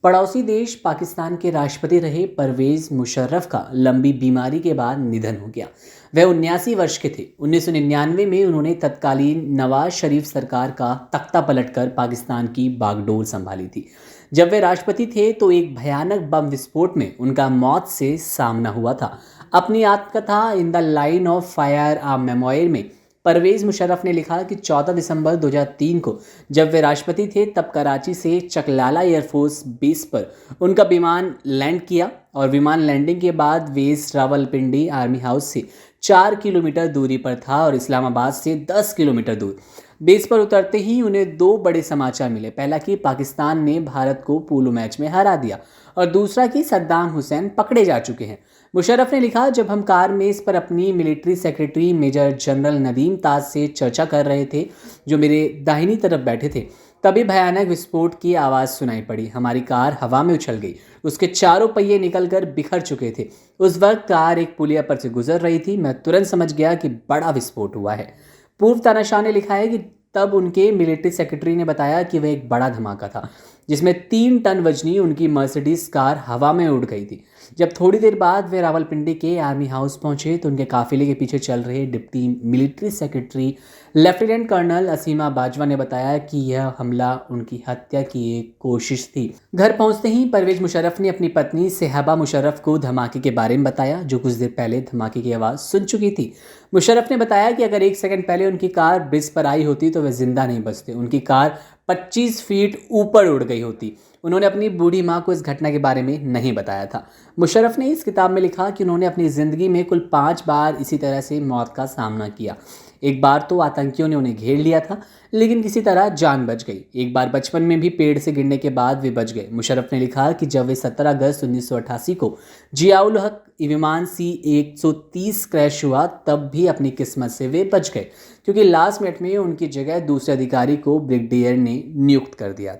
पड़ोसी देश पाकिस्तान के राष्ट्रपति रहे परवेज मुशर्रफ का लंबी बीमारी के बाद निधन हो गया। वह 79 वर्ष के थे। 1999 में उन्होंने तत्कालीन नवाज शरीफ सरकार का तख्ता पलटकर पाकिस्तान की बागडोर संभाली थी। जब वे राष्ट्रपति थे तो एक भयानक बम विस्फोट में उनका मौत से सामना हुआ था। अपनी आत्मकथा in the line of fire a memoir में परवेज मुशर्रफ ने लिखा कि 14 दिसंबर 2003 को जब वे राष्ट्रपति थे तब कराची से चकलाला एयरफोर्स बेस पर उनका विमान लैंड किया और विमान लैंडिंग के बाद वेस्ट रावलपिंडी आर्मी हाउस से 4 किलोमीटर दूरी पर था और इस्लामाबाद से 10 किलोमीटर दूर। बेस पर उतरते ही उन्हें दो बड़े समाचार मिले। पहला कि पाकिस्तान ने भारत को पोलो मैच में हरा दिया और दूसरा कि सद्दाम हुसैन पकड़े जा चुके हैं। मुशर्रफ ने लिखा, जब हम कार में इस पर अपनी military secretary major general Nadeem Taj से चर्चा कर रहे थे, जो मेरे दाहिनी तरफ बैठे थे, तभी भयानक विस्फोट की आवाज़ सुनाई पड़ी। हमारी कार हवा में उछल गई, उसके चारों पहिए निकलकर बिखर चुके थे। उस वक्त कार एक पुलिया पर से गुजर रही थी। मैं तुरंत समझ गया कि बड़ा विस्फोट हुआ है। पूर्व तानाशाह ने लिखा है कि तब उनके मिलिट्री सेक्रेटरी ने बताया कि वह एक बड़ा धमाका था जिसमें 3 टन वजनी उनकी मर्सिडीज कार हवा में उड़ गई थी। जब थोड़ी देर बाद वे रावलपिंडी के आर्मी हाउस पहुंचे तो उनके काफिले के पीछे चल रहे deputy military secretary lieutenant colonel Asima Bajwa ने बताया कि यह हमला उनकी हत्या की एक कोशिश थी। घर पहुंचते ही परवेज मुशर्रफ ने अपनी पत्नी सेहबा मुशर्रफ को धमाके के बारे में बताया, जो कुछ देर पहले धमाके की आवाज़ सुन चुकी थी। मुशर्रफ ने बताया कि अगर 1 सेकंड पहले उनकी कार ब्रिज पर आई होती तो वह जिंदा नहीं बचते। उनकी कार 25 फीट ऊपर उड़ गई होती। उन्होंने अपनी बूढ़ी माँ को इस घटना के बारे में नहीं बताया था। मुशर्रफ ने इस किताब में लिखा कि उन्होंने अपनी ज़िंदगी में कुल 5 बार इसी तरह से मौत का सामना किया। एक बार तो आतंकियों ने उन्हें घेर लिया था, लेकिन किसी तरह जान बच गई। एक बार बचपन में भी पेड़ से गिरने के बाद वे बच गए। मुशर्रफ ने लिखा कि जब वे 17 अगस्त 1988 को जियाउल हक विमान C-130 क्रैश हुआ, तब भी अपनी किस्मत से वे बच गए, क्योंकि लास्ट मिनट में उनकी जगह दूसरे अधिकारी को ब्रिगेडियर ने नियुक्त कर दिया था।